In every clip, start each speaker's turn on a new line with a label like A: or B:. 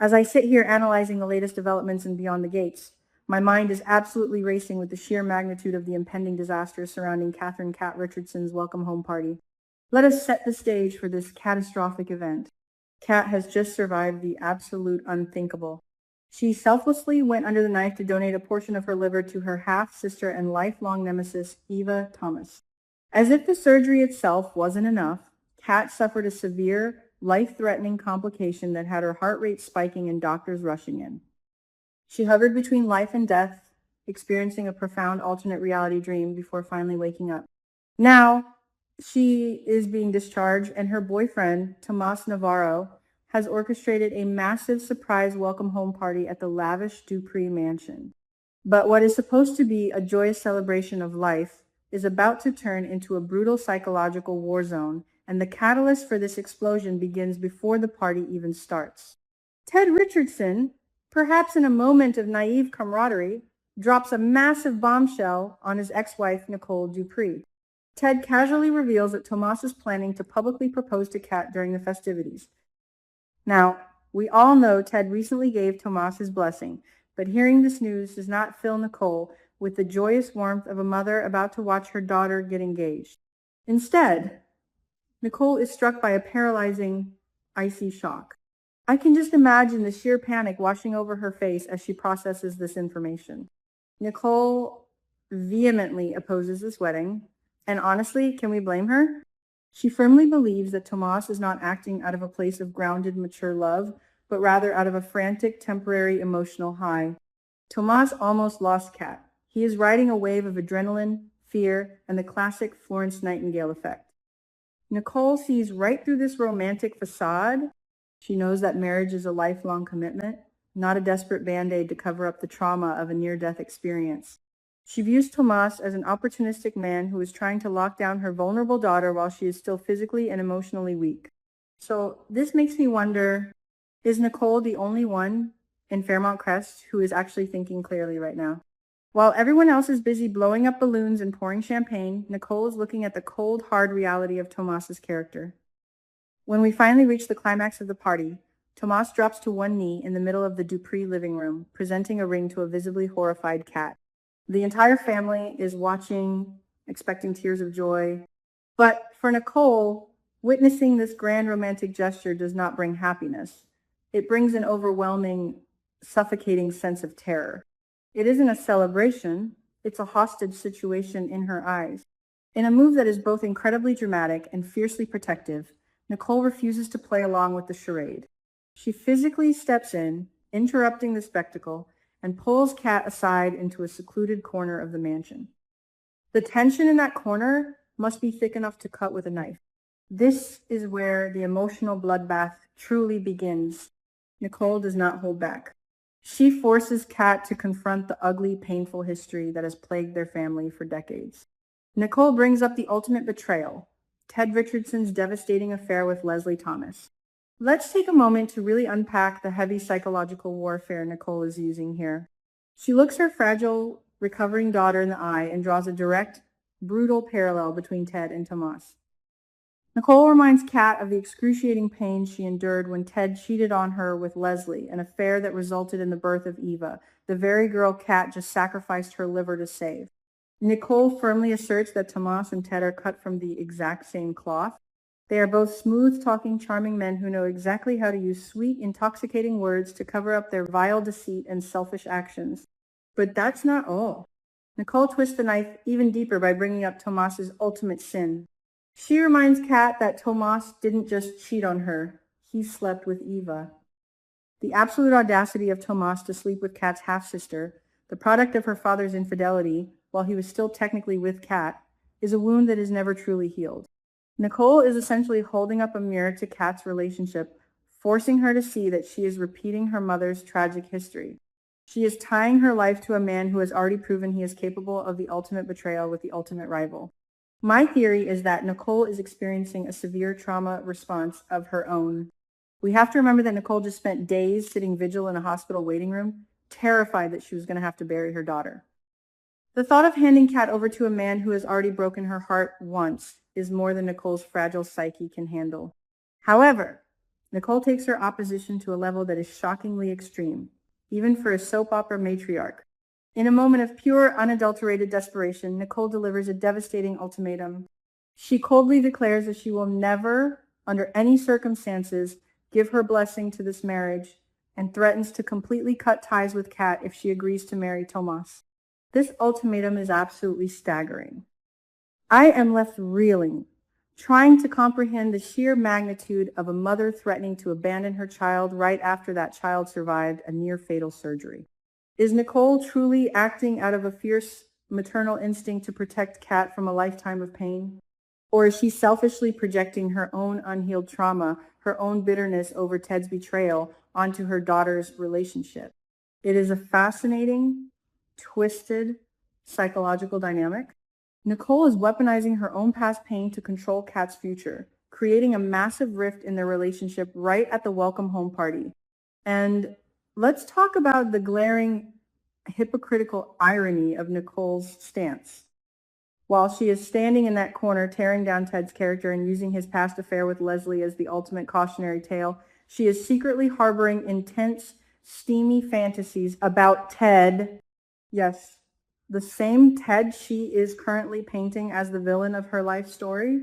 A: As I sit here analyzing the latest developments in Beyond the Gates, my mind is absolutely racing with the sheer magnitude of the impending disaster surrounding Catherine Cat Richardson's welcome home party. Let us set the stage for this catastrophic event. Cat has just survived the absolute unthinkable. She selflessly went under the knife to donate a portion of her liver to her half-sister and lifelong nemesis, Eva Tomas. As if the surgery itself wasn't enough, Cat suffered a severe, life-threatening complication that had her heart rate spiking and doctors rushing in. She hovered between life and death, experiencing a profound alternate reality dream before finally waking up. Now, she is being discharged, and her boyfriend, Tomas Navarro, has orchestrated a massive surprise welcome home party at the lavish Dupree mansion. But what is supposed to be a joyous celebration of life is about to turn into a brutal psychological war zone, and the catalyst for this explosion begins before the party even starts. Ted Richardson, perhaps in a moment of naive camaraderie, drops a massive bombshell on his ex-wife, Nicole Dupree. Ted casually reveals that Tomas is planning to publicly propose to Kat during the festivities. Now, we all know Ted recently gave Tomas his blessing, but hearing this news does not fill Nicole with the joyous warmth of a mother about to watch her daughter get engaged. Instead, Nicole is struck by a paralyzing, icy shock. I can just imagine the sheer panic washing over her face as she processes this information. Nicole vehemently opposes this wedding, and honestly, can we blame her? She firmly believes that Tomas is not acting out of a place of grounded, mature love, but rather out of a frantic, temporary emotional high. Tomas almost lost Kat. He is riding a wave of adrenaline, fear, and the classic Florence Nightingale effect. Nicole sees right through this romantic facade. She knows that marriage is a lifelong commitment, not a desperate band-aid to cover up the trauma of a near-death experience. She views Tomas as an opportunistic man who is trying to lock down her vulnerable daughter while she is still physically and emotionally weak. So this makes me wonder, is Nicole the only one in Fairmount Crest who is actually thinking clearly right now? While everyone else is busy blowing up balloons and pouring champagne, Nicole is looking at the cold, hard reality of Tomas's character. When we finally reach the climax of the party, Tomas drops to one knee in the middle of the Dupree living room, presenting a ring to a visibly horrified Kat. The entire family is watching, expecting tears of joy. But for Nicole, witnessing this grand romantic gesture does not bring happiness. It brings an overwhelming, suffocating sense of terror. It isn't a celebration, it's a hostage situation in her eyes. In a move that is both incredibly dramatic and fiercely protective, Nicole refuses to play along with the charade. She physically steps in, interrupting the spectacle, and pulls Kat aside into a secluded corner of the mansion. The tension in that corner must be thick enough to cut with a knife. This is where the emotional bloodbath truly begins. Nicole does not hold back. She forces Kat to confront the ugly, painful history that has plagued their family for decades. Nicole brings up the ultimate betrayal, Ted Richardson's devastating affair with Leslie Thomas. Let's take a moment to really unpack the heavy psychological warfare Nicole is using here. She looks her fragile, recovering daughter in the eye and draws a direct, brutal parallel between Ted and Tomas. Nicole reminds Kat of the excruciating pain she endured when Ted cheated on her with Leslie, an affair that resulted in the birth of Eva, the very girl Kat just sacrificed her liver to save. Nicole firmly asserts that Tomas and Ted are cut from the exact same cloth. They are both smooth-talking, charming men who know exactly how to use sweet, intoxicating words to cover up their vile deceit and selfish actions. But that's not all. Nicole twists the knife even deeper by bringing up Tomas's ultimate sin. She reminds Kat that Tomas didn't just cheat on her, he slept with Eva. The absolute audacity of Tomas to sleep with Kat's half-sister, the product of her father's infidelity, while he was still technically with Kat, is a wound that is never truly healed. Nicole is essentially holding up a mirror to Kat's relationship, forcing her to see that she is repeating her mother's tragic history. She is tying her life to a man who has already proven he is capable of the ultimate betrayal with the ultimate rival. My theory is that Nicole is experiencing a severe trauma response of her own. We have to remember that Nicole just spent days sitting vigil in a hospital waiting room, terrified that she was going to have to bury her daughter. The thought of handing Kat over to a man who has already broken her heart once is more than Nicole's fragile psyche can handle. However, Nicole takes her opposition to a level that is shockingly extreme, even for a soap opera matriarch. In a moment of pure, unadulterated desperation, Nicole delivers a devastating ultimatum. She coldly declares that she will never, under any circumstances, give her blessing to this marriage and threatens to completely cut ties with Kat if she agrees to marry Tomas. This ultimatum is absolutely staggering. I am left reeling, trying to comprehend the sheer magnitude of a mother threatening to abandon her child right after that child survived a near-fatal surgery. Is Nicole truly acting out of a fierce maternal instinct to protect Kat from a lifetime of pain? Or is she selfishly projecting her own unhealed trauma, her own bitterness over Ted's betrayal onto her daughter's relationship? It is a fascinating, twisted psychological dynamic. Nicole is weaponizing her own past pain to control Kat's future, creating a massive rift in their relationship right at the welcome home party. And let's talk about the glaring hypocritical irony of Nicole's stance. While she is standing in that corner, tearing down Ted's character and using his past affair with Leslie as the ultimate cautionary tale, she is secretly harboring intense, steamy fantasies about Ted. Yes, the same Ted she is currently painting as the villain of her life story.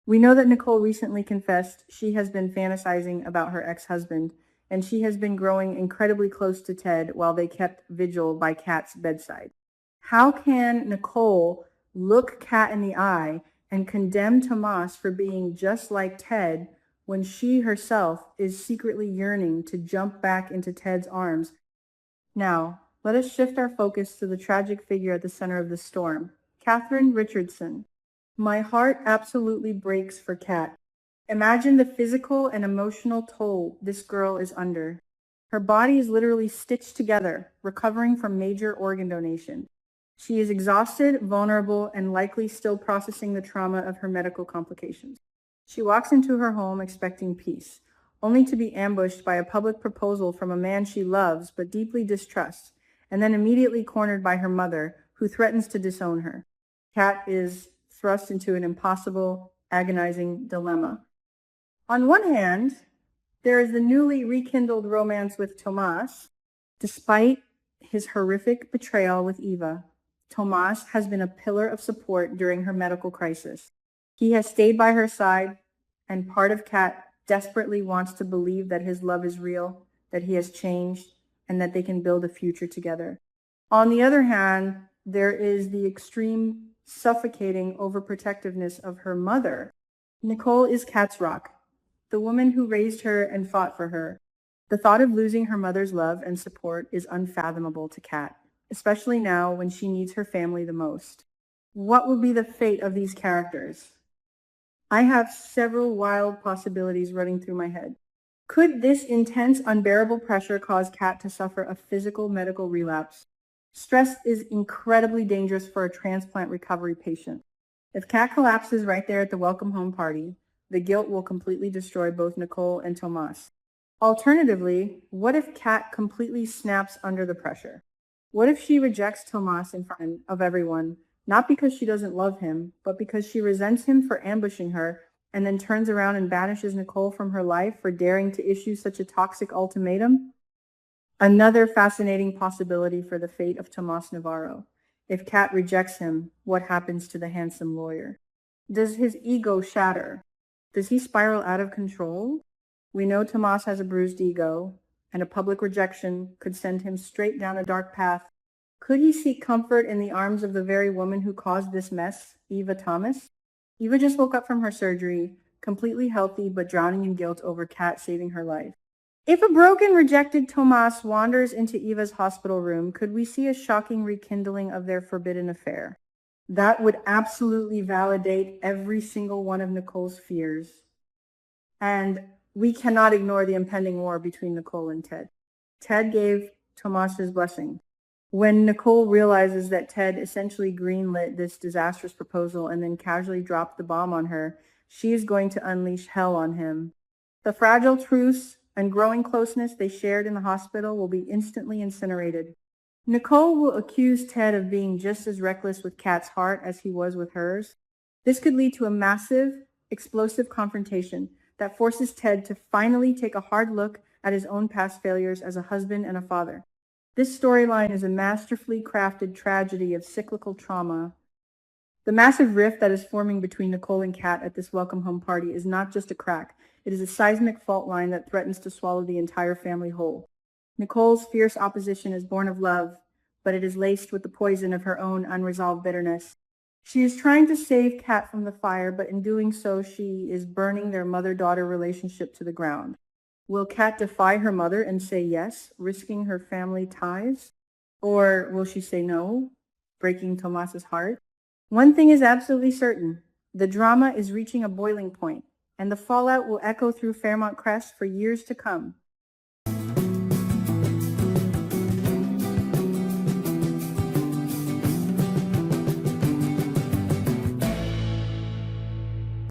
A: We know that Nicole recently confessed she has been fantasizing about her ex-husband, and she has been growing incredibly close to Ted while they kept vigil by Kat's bedside. How can Nicole look Kat in the eye and condemn Tomas for being just like Ted when she herself is secretly yearning to jump back into Ted's arms? Now, let us shift our focus to the tragic figure at the center of the storm, Catherine Richardson. My heart absolutely breaks for Kat. Imagine the physical and emotional toll this girl is under. Her body is literally stitched together, recovering from major organ donation. She is exhausted, vulnerable, and likely still processing the trauma of her medical complications. She walks into her home expecting peace, only to be ambushed by a public proposal from a man she loves but deeply distrusts, and then immediately cornered by her mother, who threatens to disown her. Kat is thrust into an impossible, agonizing dilemma. On one hand, there is the newly rekindled romance with Tomas. Despite his horrific betrayal with Eva, Tomas has been a pillar of support during her medical crisis. He has stayed by her side, and part of Kat desperately wants to believe that his love is real, that he has changed, and that they can build a future together. On the other hand, there is the extreme, suffocating overprotectiveness of her mother. Nicole is Kat's rock, the woman who raised her and fought for her. The thought of losing her mother's love and support is unfathomable to Kat, especially now when she needs her family the most. What will be the fate of these characters? I have several wild possibilities running through my head. Could this intense, unbearable pressure cause Kat to suffer a physical medical relapse? Stress is incredibly dangerous for a transplant recovery patient. If Kat collapses right there at the welcome home party, the guilt will completely destroy both Nicole and Tomas. Alternatively, what if Kat completely snaps under the pressure? What if she rejects Tomas in front of everyone, not because she doesn't love him, but because she resents him for ambushing her, and then turns around and banishes Nicole from her life for daring to issue such a toxic ultimatum? Another fascinating possibility for the fate of Tomas Navarro. If Kat rejects him, what happens to the handsome lawyer? Does his ego shatter? Does he spiral out of control? We know Tomas has a bruised ego, and a public rejection could send him straight down a dark path. Could he seek comfort in the arms of the very woman who caused this mess, Eva Thomas? Eva just woke up from her surgery, completely healthy but drowning in guilt over Kat saving her life. If a broken, rejected Tomas wanders into Eva's hospital room, could we see a shocking rekindling of their forbidden affair? That would absolutely validate every single one of Nicole's fears. And we cannot ignore the impending war between Nicole and Ted. Ted gave Tomas his blessing. When Nicole realizes that Ted essentially greenlit this disastrous proposal and then casually dropped the bomb on her, she is going to unleash hell on him. The fragile truce and growing closeness they shared in the hospital will be instantly incinerated. Nicole will accuse Ted of being just as reckless with Kat's heart as he was with hers. This could lead to a massive, explosive confrontation, that forces Ted to finally take a hard look at his own past failures as a husband and a father. This storyline is a masterfully crafted tragedy of cyclical trauma. The massive rift that is forming between Nicole and Kat at this welcome home party is not just a crack. It is a seismic fault line that threatens to swallow the entire family whole. Nicole's fierce opposition is born of love, but it is laced with the poison of her own unresolved bitterness. She is trying to save Kat from the fire, but in doing so, she is burning their mother-daughter relationship to the ground. Will Kat defy her mother and say yes, risking her family ties? Or will she say no, breaking Tomas's heart? One thing is absolutely certain. The drama is reaching a boiling point, and the fallout will echo through Fairmont Crest for years to come.